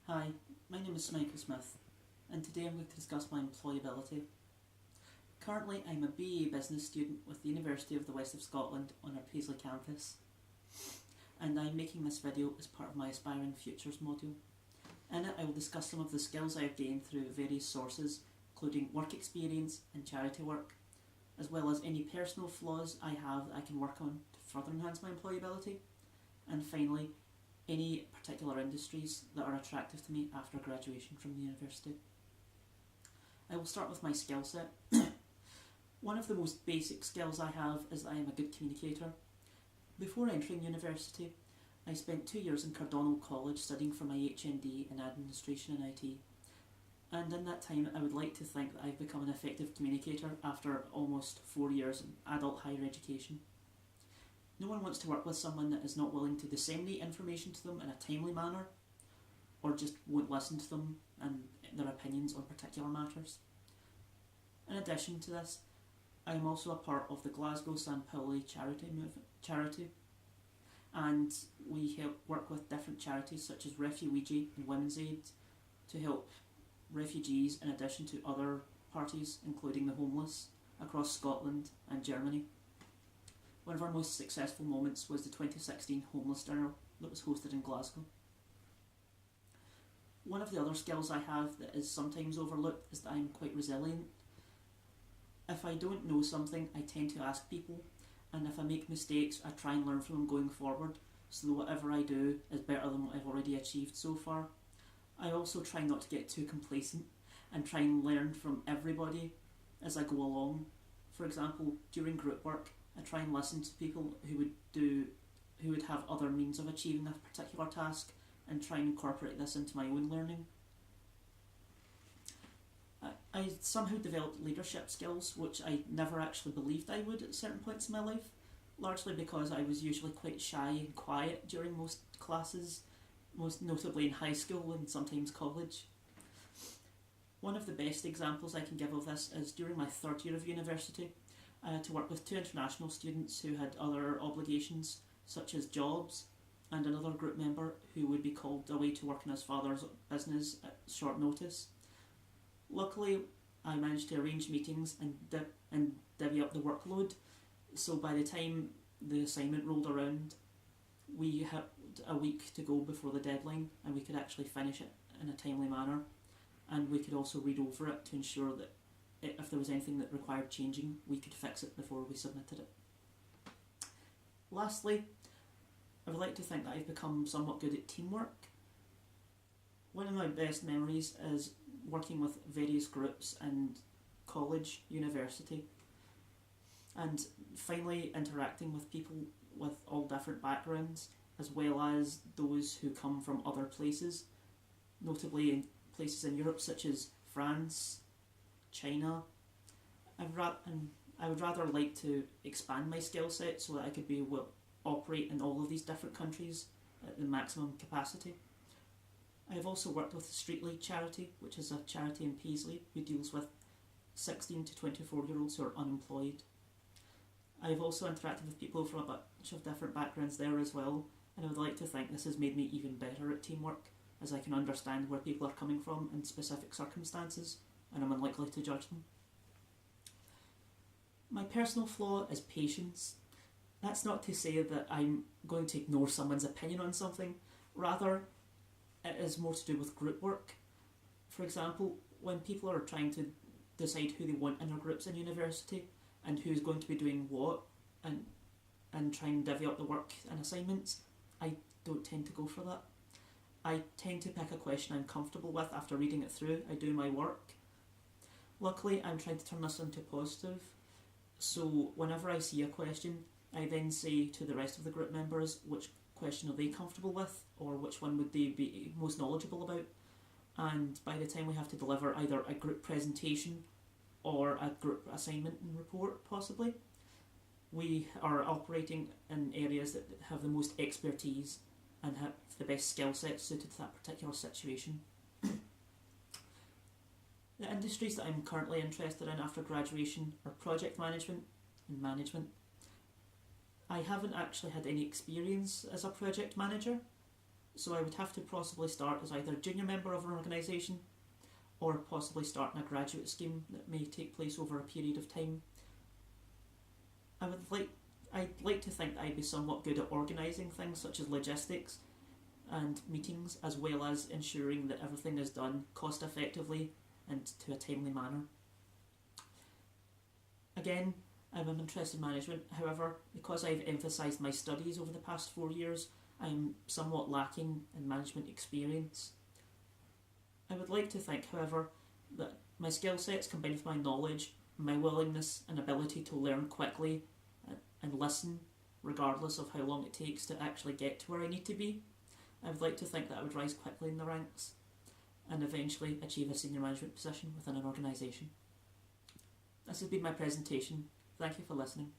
Hi, my name is Michael Smith, and today I'm going to discuss my employability. Currently, I'm a BA Business student with the University of the West of Scotland on our Paisley campus, and I'm making this video as part of my Aspiring Futures module. In it, I will discuss some of the skills I have gained through various sources, including work experience and charity work, as well as any personal flaws I have that I can work on to further enhance my employability, and finally, any particular industries that are attractive to me after graduation from the university. I will start with my skill set. One of the most basic skills I have is that I am a good communicator. Before entering university, I spent 2 years in Cardonald College studying for my HND in Administration and IT. And in that time, I would like to think that I've become an effective communicator after almost 4 years in adult higher education. No one wants to work with someone that is not willing to disseminate information to them in a timely manner, or just won't listen to them and their opinions on particular matters. In addition to this, I am also a part of the Glasgow St Pauli charity, and we help work with different charities such as Refugee and Women's Aid to help refugees in addition to other parties, including the homeless, across Scotland and Germany. One of our most successful moments was the 2016 Homeless Dinner that was hosted in Glasgow. One of the other skills I have that is sometimes overlooked is that I am quite resilient. If I don't know something, I tend to ask people, and if I make mistakes, I try and learn from them going forward, so that whatever I do is better than what I've already achieved so far. I also try not to get too complacent and try and learn from everybody as I go along. For example, during group work, I try and listen to people who would have other means of achieving a particular task and try and incorporate this into my own learning. I somehow developed leadership skills, which I never actually believed I would at certain points in my life, largely because I was usually quite shy and quiet during most classes, most notably in high school and sometimes college. One of the best examples I can give of this is during my third year of university. I had to work with 2 international students who had other obligations, such as jobs, and another group member who would be called away to work in his father's business at short notice. Luckily, I managed to arrange meetings and divvy up the workload, so by the time the assignment rolled around, we had a week to go before the deadline, and we could actually finish it in a timely manner, and we could also read over it to ensure that if there was anything that required changing, we could fix it before we submitted it. Lastly, I would like to think that I've become somewhat good at teamwork. One of my best memories is working with various groups in college, university, and finally interacting with people with all different backgrounds, as well as those who come from other places, notably in places in Europe such as France, China. I would rather like to expand my skill set so that I could be able to operate in all of these different countries at the maximum capacity. I have also worked with the Street League charity, which is a charity in Paisley who deals with 16 to 24-year-olds who are unemployed. I have also interacted with people from a bunch of different backgrounds there as well, and I would like to think this has made me even better at teamwork, as I can understand where people are coming from in specific circumstances, and I'm unlikely to judge them. My personal flaw is patience. That's not to say that I'm going to ignore someone's opinion on something, rather it is more to do with group work. For example, when people are trying to decide who they want in their groups in university and who's going to be doing what and try and divvy up the work and assignments, I don't tend to go for that. I tend to pick a question I'm comfortable with after reading it through. I do my work. Luckily, I'm trying to turn this into positive, so whenever I see a question, I then say to the rest of the group members which question are they comfortable with, or which one would they be most knowledgeable about, and by the time we have to deliver either a group presentation or a group assignment and report possibly, we are operating in areas that have the most expertise and have the best skill set suited to that particular situation. The industries that I'm currently interested in after graduation are project management and management. I haven't actually had any experience as a project manager, So I would have to possibly start as either a junior member of an organisation or possibly start in a graduate scheme that may take place over a period of time. I'd like to think that I'd be somewhat good at organising things such as logistics and meetings, as well as ensuring that everything is done cost effectively and to a timely manner. Again, I'm interested in management. However, because I've emphasised my studies over the past 4 years, I'm somewhat lacking in management experience. I would like to think, however, that my skill sets combined with my knowledge, my willingness and ability to learn quickly and listen, regardless of how long it takes to actually get to where I need to be, I would like to think that I would rise quickly in the ranks and eventually achieve a senior management position within an organisation. This has been my presentation. Thank you for listening.